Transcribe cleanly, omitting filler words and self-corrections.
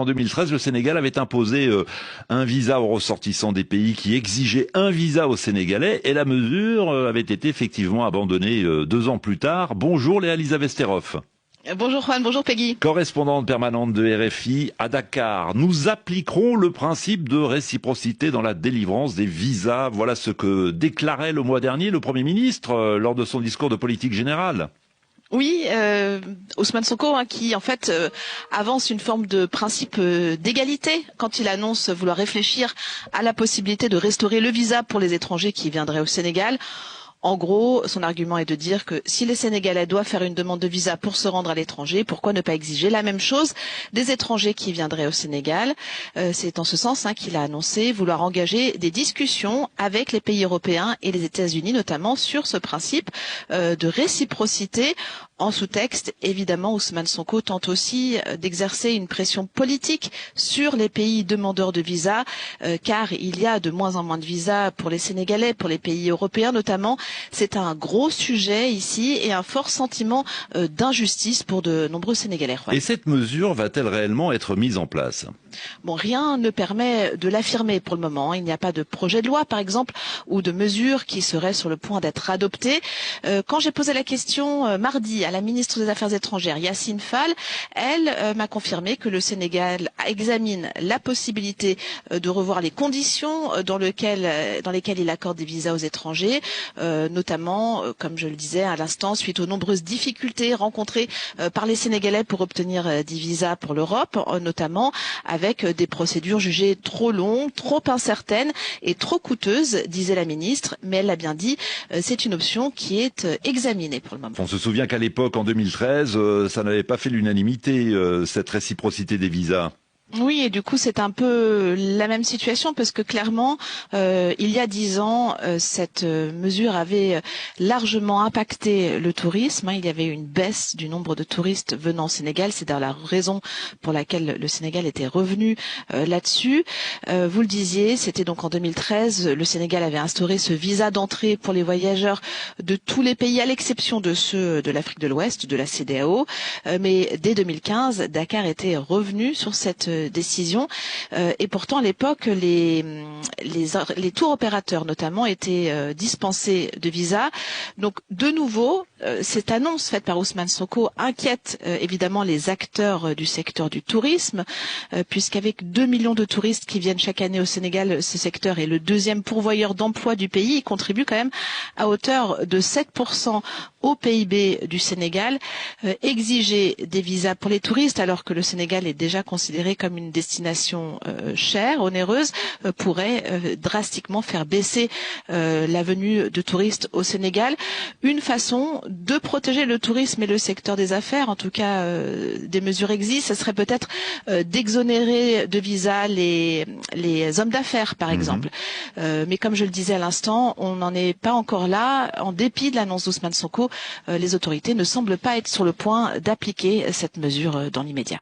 En 2013, le Sénégal avait imposé un visa aux ressortissants des pays qui exigeaient un visa aux Sénégalais et la mesure avait été effectivement abandonnée 2 ans plus tard. Bonjour Léa-Elisabeth Steroff. Bonjour Juan, bonjour Peggy. Correspondante permanente de RFI à Dakar. Nous appliquerons le principe de réciprocité dans la délivrance des visas. Voilà ce que déclarait le mois dernier le Premier ministre lors de son discours de politique générale. Oui, Ousmane Sonko qui en fait avance une forme de principe d'égalité quand il annonce vouloir réfléchir à la possibilité de restaurer le visa pour les étrangers qui viendraient au Sénégal. En gros, son argument est de dire que si les Sénégalais doivent faire une demande de visa pour se rendre à l'étranger, pourquoi ne pas exiger la même chose des étrangers qui viendraient au Sénégal? C'est en ce sens qu'il a annoncé vouloir engager des discussions avec les pays européens et les États-Unis, notamment sur ce principe de réciprocité. En sous-texte, évidemment, Ousmane Sonko tente aussi d'exercer une pression politique sur les pays demandeurs de visa, car il y a de moins en moins de visas pour les Sénégalais, pour les pays européens notamment. C'est un gros sujet ici et un fort sentiment d'injustice pour de nombreux Sénégalais. Et cette mesure va-t-elle réellement être mise en place ? Bon, rien ne permet de l'affirmer pour le moment. Il n'y a pas de projet de loi, par exemple, ou de mesures qui seraient sur le point d'être adoptées. Quand j'ai posé la question mardi à la ministre des Affaires étrangères, Yacine Fall, elle m'a confirmé que le Sénégal examine la possibilité de revoir les conditions dans lesquelles il accorde des visas aux étrangers, notamment, comme je le disais à l'instant, suite aux nombreuses difficultés rencontrées par les Sénégalais pour obtenir des visas pour l'Europe, notamment avec des procédures jugées trop longues, trop incertaines et trop coûteuses, disait la ministre. Mais elle l'a bien dit, c'est une option qui est examinée pour le moment. On se souvient qu'à l'époque, en 2013, ça n'avait pas fait l'unanimité, cette réciprocité des visas. Oui, et du coup, c'est un peu la même situation parce que clairement, il y a 10 ans, cette mesure avait largement impacté le tourisme. Il y avait une baisse du nombre de touristes venant au Sénégal. C'est d'ailleurs la raison pour laquelle le Sénégal était revenu là-dessus. Vous le disiez, c'était donc en 2013. Le Sénégal avait instauré ce visa d'entrée pour les voyageurs de tous les pays, à l'exception de ceux de l'Afrique de l'Ouest, de la CEDEAO. Mais dès 2015, Dakar était revenu sur cette décision et pourtant à l'époque les tours opérateurs notamment étaient dispensés de visa. Donc de nouveau cette annonce faite par Ousmane Sonko inquiète évidemment les acteurs du secteur du tourisme puisqu'avec 2 millions de touristes qui viennent chaque année au Sénégal, ce secteur est le 2e pourvoyeur d'emploi du pays. Il contribue quand même à hauteur de 7% au PIB du Sénégal. Exiger des visas pour les touristes alors que le Sénégal est déjà considéré comme une destination chère, onéreuse, pourrait drastiquement faire baisser la venue de touristes au Sénégal. Une façon de protéger le tourisme et le secteur des affaires, en tout cas des mesures existent, ce serait peut-être d'exonérer de visa les hommes d'affaires par exemple. Mais comme je le disais à l'instant, on n'en est pas encore là. En dépit de l'annonce d'Ousmane Sonko, les autorités ne semblent pas être sur le point d'appliquer cette mesure dans l'immédiat.